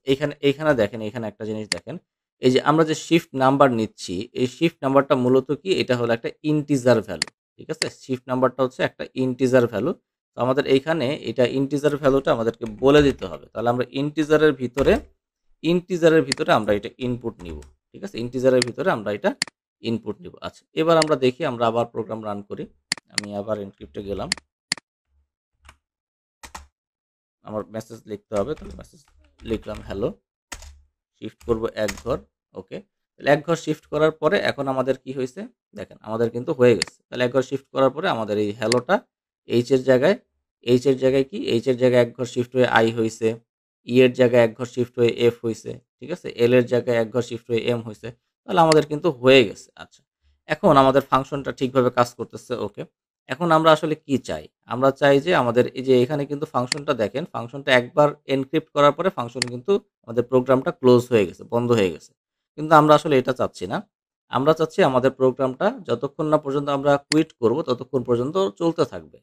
এইখানে দেখেন, এখানে একটা জিনিস দেখেন। এই যে আমরা যে শিফট নাম্বার নিচ্ছি, এই শিফট নাম্বারটা মূলত কি? এটা হলো একটা ইন্টিজার ভ্যালু। ঠিক আছে? শিফট নাম্বারটা হচ্ছে একটা ইন্টিজার ভ্যালু। তো আমাদের এইখানে এটা ইন্টিজার ভ্যালুটা আমাদেরকে বলে দিতে হবে। তাহলে আমরা ইন্টিজারের ভিতরে আমরা এটা ইনপুট নিব। ঠিক আছে? ইন্টিজারের ভিতরে আমরা এটা ইনপুট নিব। আচ্ছা, এবার আমরা দেখি, আমরা আবার প্রোগ্রাম রান করি। আমি আবার এনক্রিপ্টে গেলাম। আমার মেসেজ লিখতে হবে। তাহলে মেসেজ লিখলাম হ্যালো। শিফট করব ১ ঘর। ওকে। তাহলে ১ ঘর শিফট করার পরে এখন আমাদের কি হইছে? দেখেন আমাদের কিন্তু হয়ে গেছে। তাহলে ১ ঘর শিফট করার পরে আমাদের এই হ্যালোটা এইচ এর জায়গায় কি? এইচ এর জায়গায় ১ ঘর শিফট হয়ে আই হইছে। ই এর জায়গায় ১ ঘর শিফট হয়ে এফ হইছে। ঠিক আছে? এল এর জায়গায় ১ ঘর শিফট হয়ে এম হইছে। তাহলে আমাদের কিন্তু হয়ে গেছে। আচ্ছা। এখন আমাদের ফাংশনটা ঠিকভাবে কাজ করতেছে। ওকে। এখন আমরা আসলে কি চাই? আমরা চাই যে আমাদের এই যে এখানে কিন্তু ফাংশনটা দেখেন, ফাংশনটা একবার এনক্রিপ্ট করার পরে ফাংশন কিন্তু আমাদের প্রোগ্রামটা ক্লোজ হয়ে গেছে, বন্ধ হয়ে গেছে। কিন্তু আমরা আসলে এটা চাচ্ছি না। আমরা চাচ্ছি আমাদের প্রোগ্রামটা যতক্ষণ না পর্যন্ত আমরা কুইট করব ততক্ষণ পর্যন্ত চলতে থাকবে।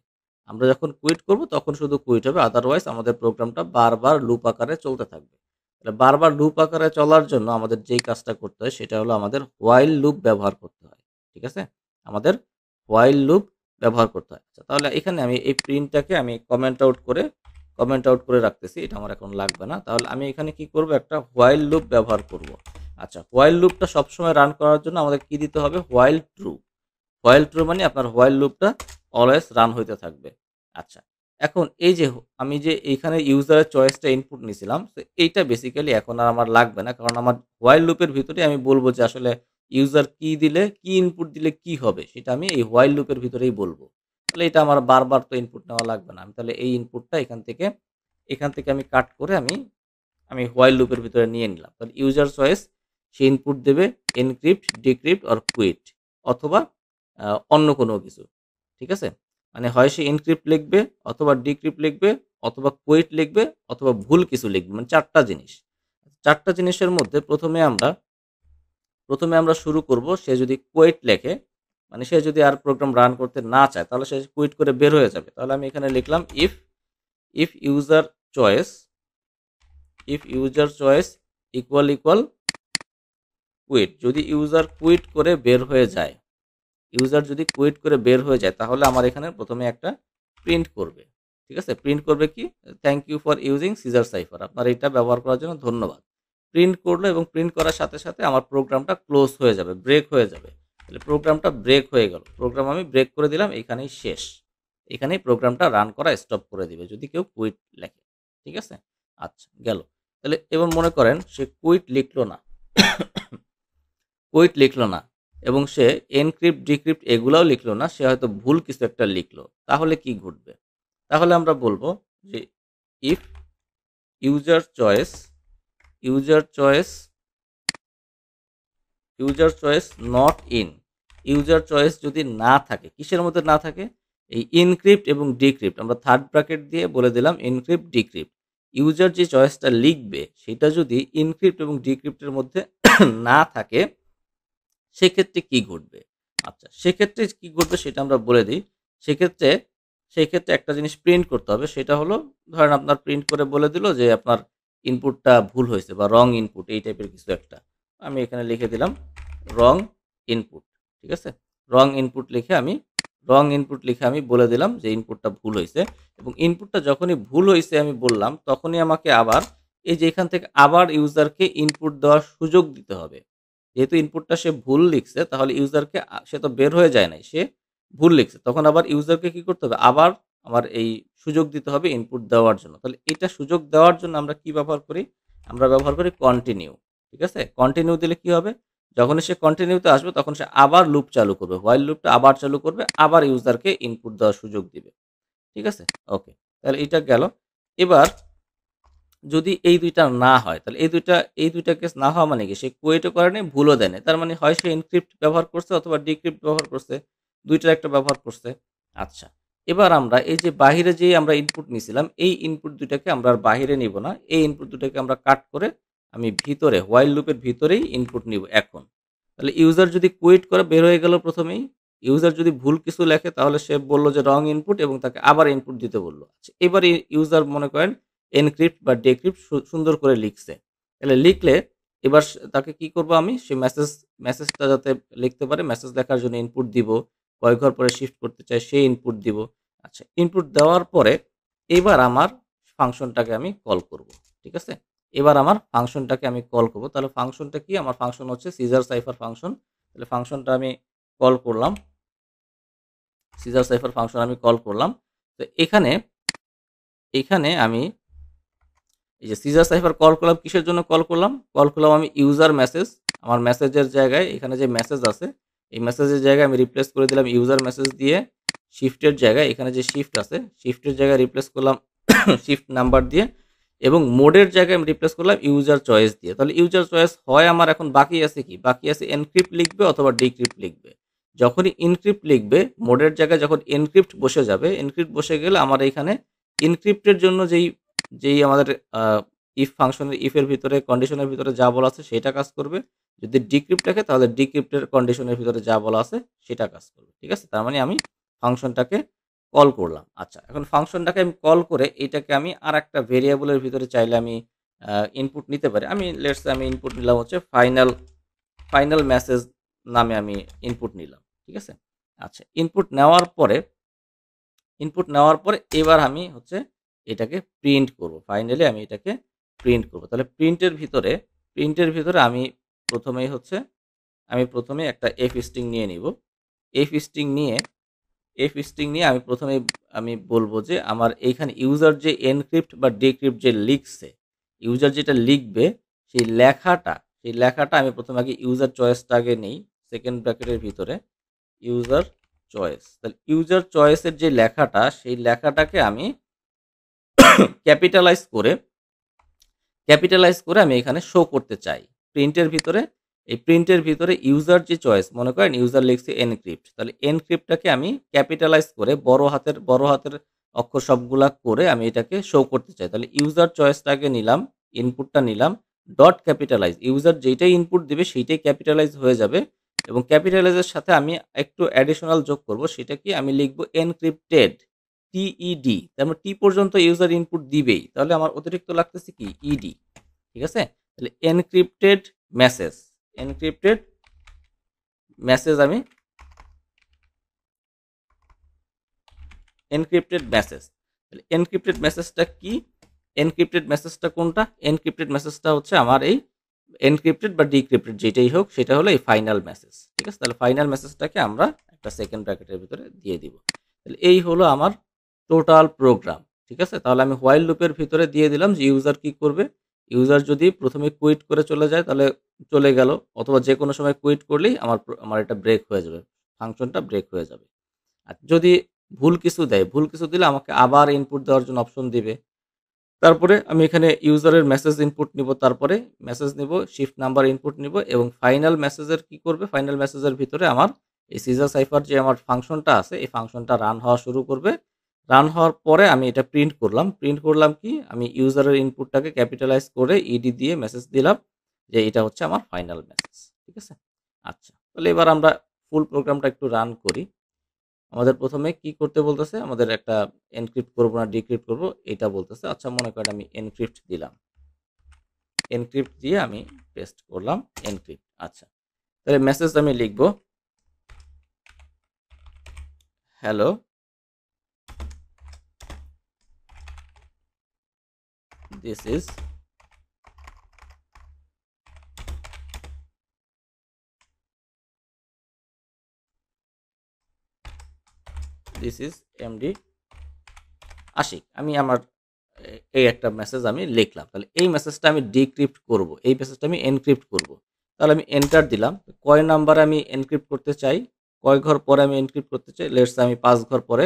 আমরা যখন কুইট করব তখন শুধু কুইট হবে, আদারওয়াইজ আমাদের প্রোগ্রামটা বারবার লুপ আকারে চলতে থাকবে। তাহলে বারবার লুপ আকারে চলার জন্য আমাদের যেই কাজটা করতে হয় সেটা হলো আমাদের হোয়াইল লুপ ব্যবহার করতে হয়। ঠিক আছে? আমাদের হোয়াইল লুপ ব্যবহার করতে হয়। আচ্ছা, তাহলে এখানে আমি এই প্রিন্টটাকে আমি কমেন্ট আউট করে রাখতেছি। এটা আমার এখন লাগবে না। তাহলে আমি এখানে কি করব? একটা হোয়াইল লুপ ব্যবহার করব। আচ্ছা, হোয়াইল লুপটা সবসময় রান করার জন্য আমাদের কি দিতে হবে? While true. হোয়াইল ট্রু মানে আপনার হোয়াইল লুপটা অলওয়েজ রান হইতে থাকবে। আচ্ছা, এখন এই যে আমি যে এইখানে ইউজারের চয়েসটা ইনপুট নিছিলাম, তো এইটা বেসিক্যালি এখন আর আমার লাগবে না। কারণ আমার হোয়াইল লুপের ভিতরে আমি বলব যে আসলে ইউজার কি দিলে, কি ইনপুট দিলে কি হবে সেটা আমি এই হোয়াইল লুপের ভিতরেই বলব। তাহলে এটা আমার বারবার তো ইনপুট নেওয়া লাগবে না। আমি তাহলে এই ইনপুটটা এখান থেকে আমি কাট করে আমি হোয়াইল লুপের ভিতরে নিয়ে নিলাম। তাহলে ইউজার চয়েস, সে ইনপুট দেবে এনক্রিপ্ট, ডিক্রিপ্ট অর কুইট, অথবা অন্য কোনো কিছু। ঠিক আছে? মানে হয় সে এনক্রিপ্ট লিখবে, অথবা ডিক্রিপ্ট লিখবে, অথবা কুইট লিখবে, অথবা ভুল কিছু লিখবে। মানে ৪ টা জিনিস। ৪ টা জিনিসের মধ্যে প্রথমে আমরা শুরু করব, সে যদি কুইট লেখে, মানে সে যদি আর প্রোগ্রাম রান করতে না চায় তাহলে সে কুইট করে বের হয়ে যাবে। তাহলে আমি এখানে লিখলাম if user choice equal quit. যদি ইউজার কুইট করে বের হয়ে যায়, তাহলে আমার এখানে প্রথমে একটা প্রিন্ট করবে। ঠিক আছে? প্রিন্ট করবে কি? Thank you for using Caesar cipher. আপনার এটা ব্যবহার করার জন্য ধন্যবাদ। প্রিন্ট করলো এবং প্রিন্ট করার সাথে সাথে আমার প্রোগ্রামটা ক্লোজ হয়ে যাবে, ব্রেক হয়ে যাবে। তাহলে প্রোগ্রামটা ব্রেক হয়ে গেল। প্রোগ্রাম আমি ব্রেক করে দিলাম, এখানেই শেষ। এখানেই প্রোগ্রামটা রান করা স্টপ করে দিবে যদি কেউ কুইট লেখে। ঠিক আছে? আচ্ছা, গেল। তাহলে এবার মনে করেন সে কুইট লিখলো না এবং সে এনক্রিপ্ট, ডিক্রিপ্ট এগুলাও লিখলো না। সে হয়তো ভুল কিছু একটা লিখলো। তাহলে কি ঘটবে? তাহলে আমরা বলবো যে if user choice user choice user choice not in, user choice যদি না থাকে, কিসের মধ্যে না থাকে? এই ইনক্রিপ্ট এবং ডিক্রিপ্ট, আমরা থার্ড ব্র্যাকেট দিয়ে বলে দিলাম ইনক্রিপ্ট, ডিক্রিপ্ট। ইউজার যে চয়েসটা লিখবে সেটা যদি ইনক্রিপ্ট এবং ডিক্রিপ্টের মধ্যে না থাকে, সেক্ষেত্রে কি ঘটবে? আচ্ছা, সেক্ষেত্রে কি ঘটবে সেটা আমরা বলে দিই। সেক্ষেত্রে সেক্ষেত্রে একটা জিনিস প্রিন্ট করতে হবে। সেটা হলো, ধরেন আপনার প্রিন্ট করে বলে দিল যে আপনার ইনপুটটা ভুল হয়েছে বা রং ইনপুট, এই টাইপের কিছু একটা। আমি এখানে লিখে দিলাম রং ইনপুট। ঠিক আছে? রং ইনপুট লিখে আমি বলে দিলাম যে ইনপুটটা ভুল হয়েছে। এবং ইনপুটটা যখনই ভুল হয়েছে আমি বললাম, তখনই আমাকে আবার এই যে এখান থেকে আবার ইউজারকে ইনপুট দেওয়ার সুযোগ দিতে হবে। যেহেতু ইনপুটটা সে ভুল লিখছে, তাহলে ইউজারকে সে তো বের হয়ে যায় নাই, সে ভুল লিখছে। তখন আবার ইউজারকে কি করতে হবে? আবার আমার এই সুযোগ দিতে হবে ইনপুট দেওয়ার জন্য। তাহলে এটা সুযোগ দেওয়ার জন্য আমরা কি ব্যবহার করি? আমরা ব্যবহার করি কন্টিনিউ। ঠিক আছে? কন্টিনিউ দিলে কি হবে? যখনই সে কন্টিনিউতে আসবে তখন সে আবার লুপ চালু করবে। হোয়াইল লুপটা আবার চালু করবে, আবার ইউজারকে ইনপুট দেওয়ার সুযোগ দিবে। ঠিক আছে? ওকে, তাহলে এটা গেল। এবার যদি এই ২ টা না হয়, তাহলে এই ২ টা কেস না হওয়া মানে কি? সে কুয়েটও করে নাই, ভুলও দেয় নাই। তার মানে হয় সে এনক্রিপ্ট ব্যবহার করছে অথবা ডিক্রিপ্ট ব্যবহার করছে। ২ টার একটা ব্যবহার করছে। আচ্ছা। এবার আমরা এই যে বাহিরে যে আমরা ইনপুট নিছিলাম, এই ইনপুট ২ টাকে আমরা আর বাহিরে নিব না। এই ইনপুট ২ টাকে আমরা কাট করে আমি ভিতরে হোয়াইল লুপের ভিতরেই ইনপুট নিব এখন। তাহলে ইউজার যদি কুইট করে বের হয়ে গেল প্রথমেই। ইউজার যদি ভুল কিছু লেখে তাহলে সে বলল যে রং ইনপুট এবং তাকে আবার ইনপুট দিতে বলল। আচ্ছা, এবার ইউজার মনে করেন এনক্রিপ্ট বা ডিক্রিপ্ট সুন্দর করে লিখছে। তাহলে লিখলে এবার তাকে কি করব আমি? সে মেসেজটা যাতে লিখতে পারে, মেসেজ লেখার জন্য ইনপুট দিব। কয় ঘর পরে শিফট করতে চাই সেই ইনপুট দিব। আচ্ছা, ইনপুট দেওয়ার পরে এবার আমার ফাংশনটাকে আমি কল করব। ঠিক আছে? এবার আমার ফাংশনটাকে আমি কল করব। তাহলে ফাংশনটা কি? আমার ফাংশন হচ্ছে সিজার সাইফার ফাংশন। তাহলে ফাংশনটা আমি কল করলাম। সিজার সাইফার ফাংশন আমি কল করলাম। তো এখানে আমি এই যে সিজার সাইফার কল করলাম, কিসের জন্য কল করলাম? কল করলাম আমি ইউজার মেসেজ। আমার মেসেজের জায়গায় এখানে যে মেসেজ আছে, এই মেসেজের জায়গায় আমি রিপ্লেস করে দিলাম ইউজার মেসেজ দিয়ে। শিফটের জায়গায় এখানে যে শিফট আছে, শিফটের জায়গায় রিপ্লেস করলাম শিফট নাম্বার দিয়ে, এবং মোডের জায়গায় আমি রিপ্লেস করলাম ইউজার চয়েস দিয়ে। তাহলে ইউজার চয়েস হয় আমার এখন বাকি আছে কি? বাকি আছে এনক্রিপ্ট লিখবে অথবা ডিক্রিপ্ট লিখবে। যখনই ইনক্রিপ্ট লিখবে, মোডের জায়গায় যখন এনক্রিপ্ট বসে যাবে, এনক্রিপ্ট বসে গেলে আমার এখানে ইনক্রিপ্টের জন্য যেই আমাদের ইফ ফাংশনের ইফের ভিতরে কন্ডিশনের ভিতরে যা বলা আছে সেটা কাজ করবে। যদি ডিক্রিপ্ট থাকে তাহলে ডিক্রিপ্টের কন্ডিশনের ভিতরে যা বলা আছে সেটা কাজ করবে। ঠিক আছে? তার মানে আমি ফাংশনটাকে কল করলাম। আচ্ছা, এখন ফাংশনটাকে আমি কল করে এটাকে আমি আরেকটা ভেরিয়েবলের ভিতরে চাইলে আমি ইনপুট নিতে পারি। আমি লেটস সে আমি ইনপুট নিলাম হচ্ছে ফাইনাল মেসেজ নামে আমি ইনপুট নিলাম। ঠিক আছে? আচ্ছা, ইনপুট নেওয়ার পরে এবার আমি হচ্ছে এটাকে প্রিন্ট করব। ফাইনালি আমি এটাকে প্রিন্ট করব। তাহলে প্রিন্টের ভিতরে আমি প্রথমেই একটা এফ স্ট্রিং নিয়ে নিব। এফ স্ট্রিং নিয়ে আমি বলবো যে আমার এইখানে ইউজার যে এনক্রিপ্ট বা ডিক্রিপ্ট যে লিখছে, ইউজার যেটা লিখবে সেই লেখাটা আমি প্রথমে আগে ইউজার চয়েসটা আগে নেই। সেকেন্ড ব্র্যাকেটের ভিতরে ইউজার চয়েস। তাহলে ইউজার চয়েসের যে লেখাটা, সেই লেখাটাকে আমি ক্যাপিটালাইজ করে আমি এখানে শো করতে চাই প্রিন্টের ভিতরে। এই প্রিন্টের ভিতরে ইউজার যে চয়েস, মনে করেন ইউজার লিখছে এনক্রিপ্ট, তাহলে এনক্রিপ্টটাকে আমি ক্যাপিটালাইজ করে বড় হাতের অক্ষর সবগুলা করে আমি এটাকে শো করতে চাই। তাহলে ইউজার চয়েসটাকে নিলাম, ইনপুটটা নিলাম, ডট ক্যাপিটালাইজ। ইউজার যেইটাই ইনপুট দিবে সেইটাই ক্যাপিটালাইজ হয়ে যাবে, এবং ক্যাপিটালাইজের সাথে আমি একটু অ্যাডিশনাল যোগ করব। সেটা কি? আমি লিখব এনক্রিপ্টেড, টিইডি। তার মানে টি পর্যন্ত ইউজার ইনপুট দিবেই, তাহলে আমার অতিরিক্ত লাগতেছে কি? ইডি। ঠিক আছে? তাহলে এনক্রিপ্টেড মেসেজ আমি এনক্রিপ্টেড মেসেজ। তাহলে এনক্রিপ্টেড মেসেজটা কি? এনক্রিপ্টেড মেসেজটা কোনটা? এনক্রিপ্টেড মেসেজটা হচ্ছে আমার এই এনক্রিপ্টেড বা ডিক্রিপ্টেড যেটাই হোক, সেটা হলো এই ফাইনাল মেসেজ। ঠিক আছে? তাহলে ফাইনাল মেসেজটাকে আমরা একটা সেকেন্ড ব্র্যাকেটের ভিতরে দিয়ে দিব। তাহলে এই হলো আমার টোটাল প্রোগ্রাম। ঠিক আছে? তাহলে আমি হোয়াইল লুপের ভিতরে দিয়ে দিলাম যে ইউজার কি করবে। ইউজার যদি প্রথমে কুইট করে চলে যায় তাহলে চলে গেল, অথবা যে কোনো সময় কুইট করলেই আমার এটা ব্রেক হয়ে যাবে, ফাংশনটা ব্রেক হয়ে যাবে। আর যদি ভুল কিছু দিলে আমাকে আবার ইনপুট দেওয়ার জন্য অপশন দিবে। তারপরে আমি এখানে ইউজারের মেসেজ ইনপুট নিব, তারপরে মেসেজ নিব, শিফট নাম্বার ইনপুট নিব, এবং ফাইনাল মেসেজের কি করবে? ফাইনাল মেসেজের ভিতরে আমার এই সিজার সাইফার যে আমার ফাংশনটা আছে, এই ফাংশনটা রান হওয়া শুরু করবে। রান হওয়ার পরে আমি এটা প্রিন্ট করলাম কি? আমি ইউজারের ইনপুটটাকে ক্যাপিটালাইজ করে ইডি দিয়ে মেসেজ দিলাম যে এটা হচ্ছে আমার ফাইনাল মেসেজ। ঠিক আছে? আচ্ছা, তাহলে এবার আমরা ফুল প্রোগ্রামটা একটু রান করি। আমাদের প্রথমে কি করতে বলতেছে? আমাদের একটা এনক্রিপ্ট করব না ডিক্রিপ্ট করব এটা বলতেছে। আচ্ছা, মনে করেন আমি এনক্রিপ্ট দিলাম। এনক্রিপ্ট দিয়ে আমি পেস্ট করলাম এনক্রিপ্ট। আচ্ছা, তাহলে মেসেজ আমি লিখব hello, this is MD Ashiq. আমি আমার এই একটা মেসেজ আমি লিখলাম। তাহলে এই মেসেজটা আমি ডিক্রিপ্ট করব, এই মেসেজটা আমি এনক্রিপ্ট করব। তাহলে আমি এন্টার দিলাম। কয় নাম্বারে আমি এনক্রিপ্ট করতে চাই, কয় ঘর পরে আমি এনক্রিপ্ট করতে চাই? লেটস আমি 5 ঘর পরে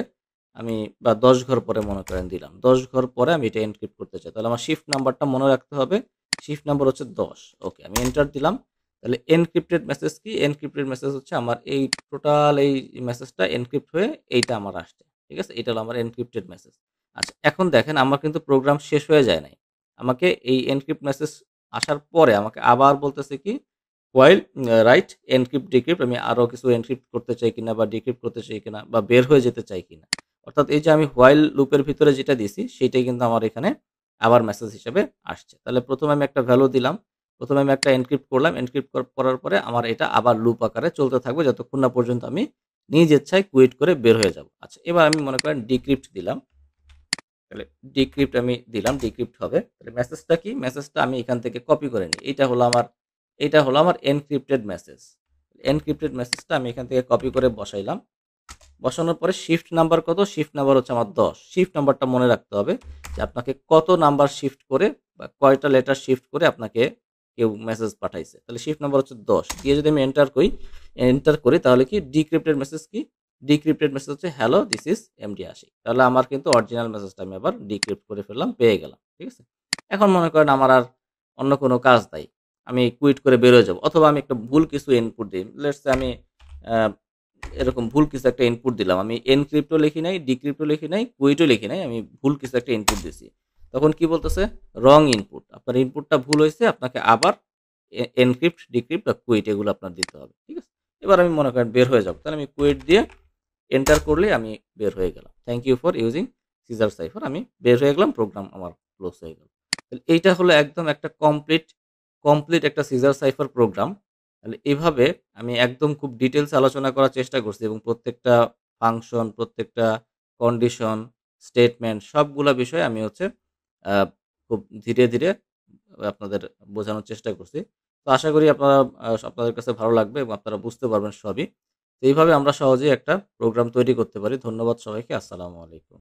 আমি বা 10 ঘর পরে মনে করেন দিলাম। 10 ঘর পরে আমি এটা এনক্রিপ্ট করতে চাই। তাহলে আমার শিফট নাম্বারটা মনে রাখতে হবে। শিফট নাম্বার হচ্ছে 10। ওকে, আমি এন্টার দিলাম। তাহলে এনক্রিপ্টেড মেসেজ কি? এনক্রিপ্টেড মেসেজ হচ্ছে আমার এই টোটাল এই মেসেজটা এনক্রিপ্ট হয়ে এইটা আমার আসছে। ঠিক আছে? এটা হলো আমার এনক্রিপ্টেড মেসেজ। আচ্ছা, এখন দেখেন আমার কিন্তু প্রোগ্রাম শেষ হয়ে যায় নাই। আমাকে এই এনক্রিপ্ট মেসেজ আসার পরে আমাকে আবার বলতেছে কি হোয়াইল রাইট এনক্রিপ্ট ডিক্রিপ্ট, আমি আরো কিছু এনক্রিপ্ট করতে চাই কিনা বা ডিক্রিপ্ট করতে চাই কিনা বা বের হয়ে যেতে চাই কিনা। অর্থাৎ এই যে আমি হোয়াইল লুপের ভিতরে যেটা দিছি সেটাই কিন্তু আমার এখানে আবার মেসেজ হিসেবে আসছে। তাহলে প্রথমে আমি একটা ভ্যালু দিলাম। প্রথমে আমি একটা এনক্রিপ্ট করলাম। এনক্রিপ্ট করার পরে আমার এটা আবার লুপ আকারে চলতে থাকবে যতক্ষণ না পর্যন্ত আমি নিজ ইচ্ছায় কুইট করে বের হয়ে যাব। আচ্ছা, এবার আমি মনে করেন ডিক্রিপ্ট দিলাম। তাহলে ডিক্রিপ্ট আমি দিলাম, ডিক্রিপ্ট হবে। তাহলে মেসেজটা কি? মেসেজটা আমি এখান থেকে কপি করে নিই। এটা হলো আমার এনক্রিপ্টেড মেসেজ। এনক্রিপ্টেড মেসেজটা আমি এখান থেকে কপি করে বসাইলাম। বসানোর পরে শিফট নাম্বার কত? শিফট নাম্বার হচ্ছে আমার 10। শিফট নাম্বারটা মনে রাখতে হবে যে আপনাকে কত নাম্বার শিফট করে বা কয়টা লেটার শিফট করে আপনাকে কেউ মেসেজ পাঠাইছে। তাহলে শিফট নাম্বার হচ্ছে 10 দিয়ে যদি আমি এন্টার করি তাহলে কি ডিক্রিপ্টেড মেসেজ কি? ডিক্রিপ্টেড মেসেজ হচ্ছে hello this is MD Ashiq. তাহলে আমার কিন্তু অরিজিনাল মেসেজটা আমি আবার ডিক্রিপ্ট করে ফেললাম, পেয়ে গেলাম। ঠিক আছে? এখন মনে করেন আমার আর অন্য কোনো কাজ নাই। আমি কুইট করে বের হয়ে যাব। অথবা আমি একটা ভুল কিছু ইনপুট দিই। লেটস সে আমি আ এরকম ভুল কিছু একটা ইনপুট দিলাম। আমি এনক্রিপ্টও লিখি নাই, ডিক্রিপ্টও লিখি নাই, কুইটও লিখি নাই। আমি ভুল কিছু একটা ইনপুট দিছি। তখন কি বলতেছে? রং ইনপুট। আপনার ইনপুটটা ভুল হইছে। আপনাকে আবার এনক্রিপ্ট, ডিক্রিপ্ট বা কুইট এগুলো আপনার দিতে হবে। ঠিক আছে? এবার আমি মনে করেন বের হয়ে যাব। তাহলে আমি কুইট দিয়ে এন্টার করলেই আমি বের হয়ে গেলাম। Thank you for using Caesar cipher. আমি বের হয়ে গেলাম। প্রোগ্রাম আমার ক্লোজ হয়ে গেল। তাহলে এইটা হলো একদম একটা কমপ্লিট একটা সিজার সাইফার প্রোগ্রাম। তাহলে এভাবে আমি একদম খুব ডিটেইলস আলোচনা করার চেষ্টা করছি এবং প্রত্যেকটা ফাংশন, প্রত্যেকটা কন্ডিশন, স্টেটমেন্ট সবগুলা বিষয় আমি হচ্ছে আ খুব ধীরে আপনাদের বোঝানোর চেষ্টা করছি। তো আশা করি আপনাদের কাছে ভালো লাগবে এবং আপনারা বুঝতে পারবেন সবই। তো এইভাবে আমরা সহজেই একটা প্রোগ্রাম তৈরি করতে পারি। ধন্যবাদ সবাইকে। আসসালামু আলাইকুম।